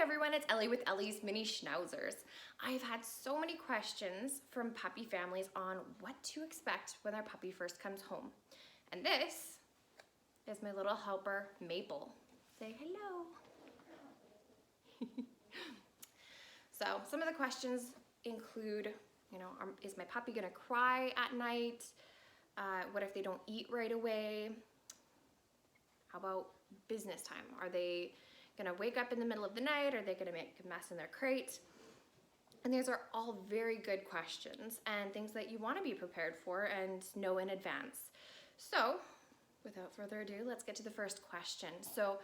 everyone, it's Ellie with Ellie's Mini Schnauzers. I've had so many questions from puppy families on what to expect when their puppy first comes home. And this is my little helper, Maple. Say hello. So some of the questions include, is my puppy gonna cry at night? What if they don't eat right away? How about business time? Are they gonna wake up in the middle of the night? Are they gonna make a mess in their crate? And these are all very good questions and things that you wanna be prepared for and know in advance. So without further ado, let's get to the first question. So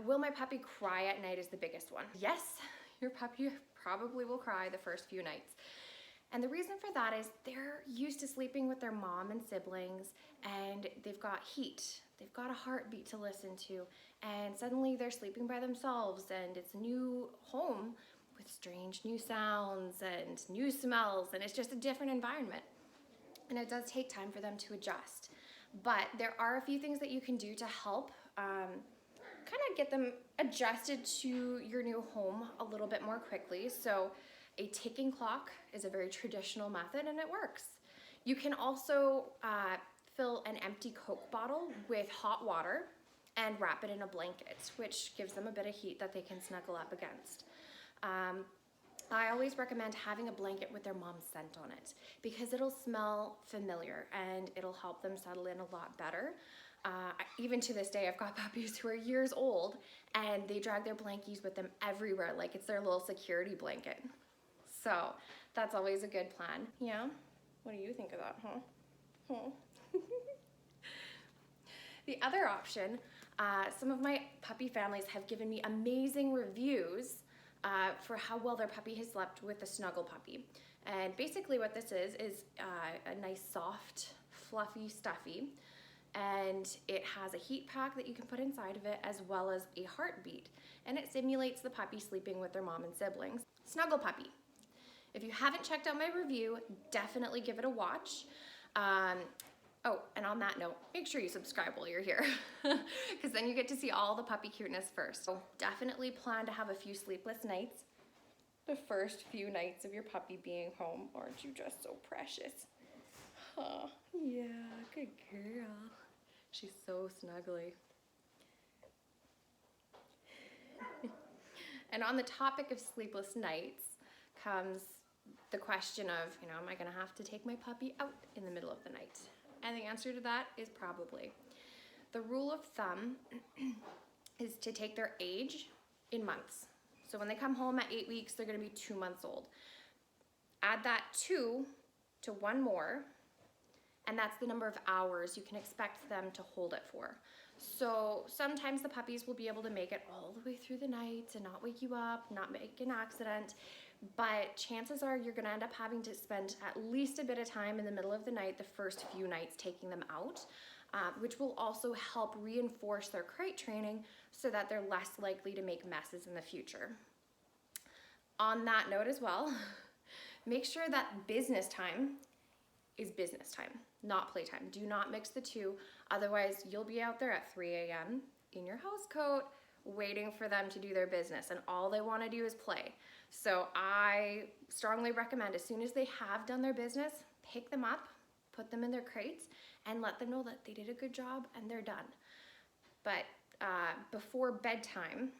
will my puppy cry at night is the biggest one. Yes, your puppy probably will cry the first few nights. And the reason for that is they're used to sleeping with their mom and siblings, and they've got heat. They've got a heartbeat to listen to, and suddenly they're sleeping by themselves, and it's a new home with strange new sounds and new smells, and it's just a different environment. And it does take time for them to adjust. But there are a few things that you can do to help kind of get them adjusted to your new home a little bit more quickly. So a ticking clock is a very traditional method and it works. You can also fill an empty Coke bottle with hot water and wrap it in a blanket, which gives them a bit of heat that they can snuggle up against. I always recommend having a blanket with their mom's scent on it because it'll smell familiar and it'll help them settle in a lot better. Even to this day, I've got puppies who are years old and they drag their blankies with them everywhere like it's their little security blanket. So that's always a good plan. Yeah? What do you think of that, huh? The other option, some of my puppy families have given me amazing reviews for how well their puppy has slept with the Snuggle puppy. And basically what this is a nice soft, fluffy, stuffy, and it has a heat pack that you can put inside of it as well as a heartbeat. And it simulates the puppy sleeping with their mom and siblings. Snuggle puppy. If you haven't checked out my review, definitely give it a watch. Oh, and on that note, make sure you subscribe while you're here because then you get to see all the puppy cuteness first. So definitely plan to have a few sleepless nights. The first few nights of your puppy being home. Aren't you just so precious? Oh, yeah, good girl. She's so snuggly. And on the topic of sleepless nights comes the question of, am I gonna have to take my puppy out in the middle of the night? And the answer to that is probably. The rule of thumb is to take their age in months. So when they come home at 8 weeks, they're gonna be 2 months old. Add that 2 to 1 more, and that's the number of hours you can expect them to hold it for. So sometimes the puppies will be able to make it all the way through the night and not wake you up, not make an accident, but chances are you're gonna end up having to spend at least a bit of time in the middle of the night the first few nights taking them out, which will also help reinforce their crate training so that they're less likely to make messes in the future. On that note as well, make sure that business time is business time, not playtime. Do not mix the two, otherwise you'll be out there at 3 a.m. in your house coat waiting for them to do their business and all they want to do is play. So I strongly recommend as soon as they have done their business, pick them up, put them in their crates and let them know that they did a good job and they're done. But before bedtime,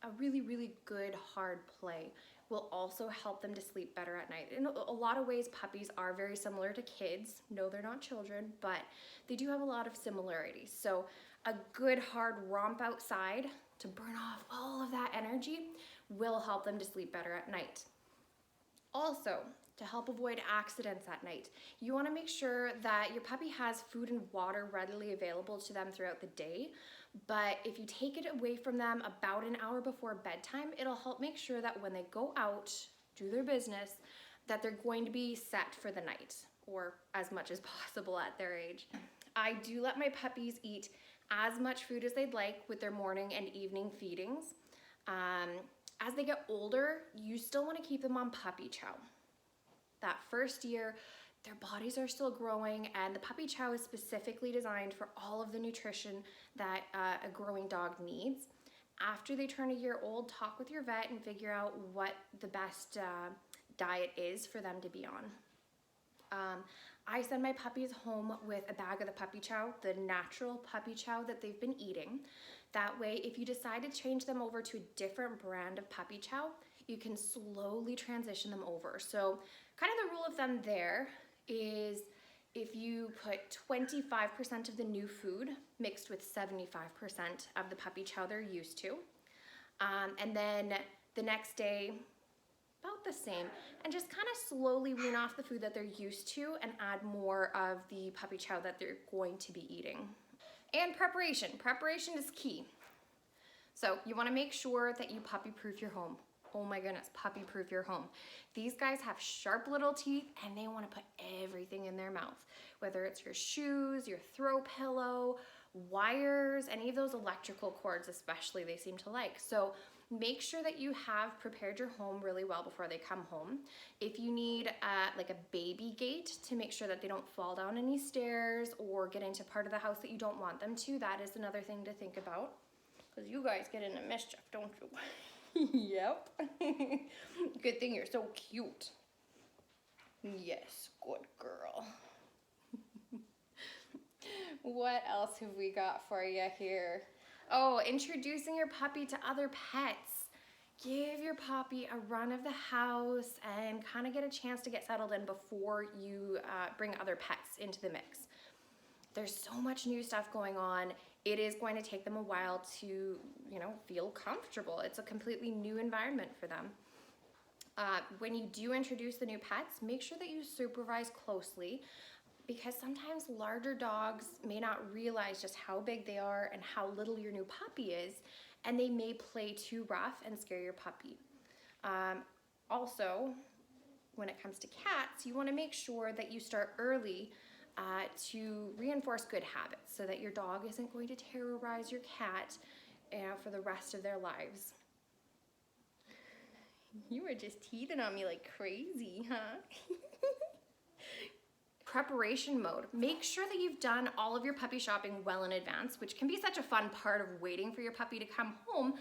a really, really good hard play will also help them to sleep better at night. In a lot of ways, puppies are very similar to kids. No, they're not children, but they do have a lot of similarities. So a good hard romp outside to burn off all of that energy will help them to sleep better at night. Also, to help avoid accidents at night, you want to make sure that your puppy has food and water readily available to them throughout the day. But if you take it away from them about an hour before bedtime, it'll help make sure that when they go out, do their business, that they're going to be set for the night, or as much as possible at their age. I do let my puppies eat as much food as they'd like with their morning and evening feedings. As they get older, you still want to keep them on puppy chow. That first year, their bodies are still growing, and the puppy chow is specifically designed for all of the nutrition that a growing dog needs. After they turn a year old, talk with your vet and figure out what the best diet is for them to be on. I send my puppies home with a bag of the puppy chow, the natural puppy chow that they've been eating. That way, if you decide to change them over to a different brand of puppy chow, you can slowly transition them over. So kind of the rule of thumb there is if you put 25% of the new food mixed with 75% of the puppy chow they're used to, and then the next day, about the same, and just kind of slowly wean off the food that they're used to and add more of the puppy chow that they're going to be eating. And preparation. Preparation is key. So you want to make sure that you puppy-proof your home. Oh my goodness, puppy-proof your home. These guys have sharp little teeth and they want to put everything in their mouth, whether it's your shoes, your throw pillow, wires, any of those electrical cords especially they seem to like. So make sure that you have prepared your home really well before they come home. If you need like a baby gate to make sure that they don't fall down any stairs or get into part of the house that you don't want them to, that is another thing to think about. Because you guys get into mischief, don't you? Yep. Good thing you're so cute. Yes, good girl. What else have we got for you here? Oh, introducing your puppy to other pets. Give your puppy a run of the house and kind of get a chance to get settled in before you bring other pets into the mix. There's so much new stuff going on. It is going to take them a while to, feel comfortable. It's a completely new environment for them. When you do introduce the new pets, make sure that you supervise closely, because sometimes larger dogs may not realize just how big they are and how little your new puppy is, and they may play too rough and scare your puppy. Also, when it comes to cats, you want to make sure that you start early to reinforce good habits so that your dog isn't going to terrorize your cat for the rest of their lives. You were just teething on me like crazy, huh? Preparation mode. Make sure that you've done all of your puppy shopping well in advance, which can be such a fun part of waiting for your puppy to come home,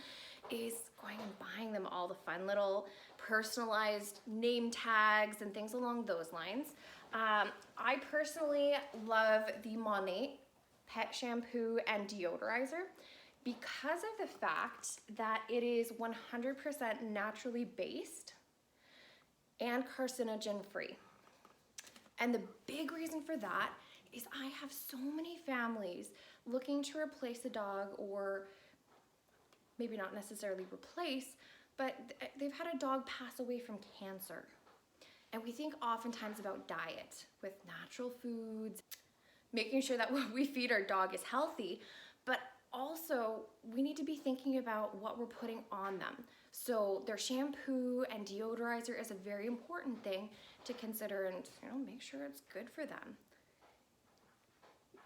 is going and buying them all the fun little personalized name tags and things along those lines. I personally love the Monat pet shampoo and deodorizer because of the fact that it is 100% naturally based and carcinogen free. And the big reason for that is I have so many families looking to replace a dog, or maybe not necessarily replace, but they've had a dog pass away from cancer. And we think oftentimes about diet with natural foods, making sure that what we feed our dog is healthy, but also we need to be thinking about what we're putting on them. So their shampoo and deodorizer is a very important thing to consider, and make sure it's good for them.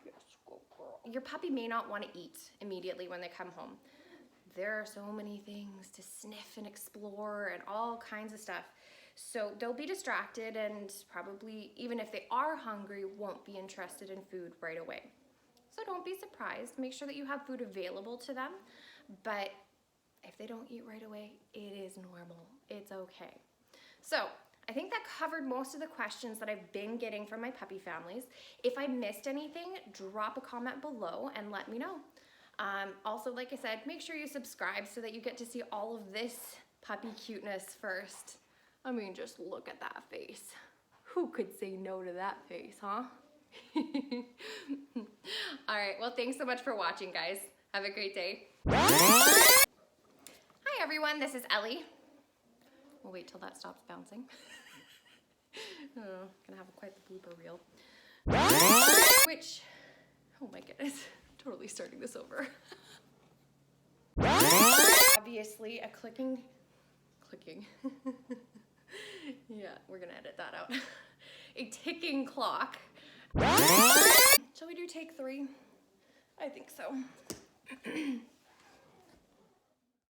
Yes, go girl. Your puppy may not want to eat immediately when they come home. There are so many things to sniff and explore and all kinds of stuff. So they'll be distracted and probably, even if they are hungry, won't be interested in food right away. So don't be surprised. Make sure that you have food available to them. But if they don't eat right away, it is normal. It's okay. So I think that covered most of the questions that I've been getting from my puppy families. If I missed anything, drop a comment below and let me know. Also, like I said, make sure you subscribe so that you get to see all of this puppy cuteness first. I mean, just look at that face. Who could say no to that face, huh? All right, well, thanks so much for watching, guys. Have a great day. Hi, everyone. This is Ellie. We'll wait till that stops bouncing. Gonna have quite the blooper reel. Which, oh my goodness, totally starting this over. Obviously, a clicking. Yeah, we're gonna edit that out. A ticking clock. Shall we do take 3? I think so.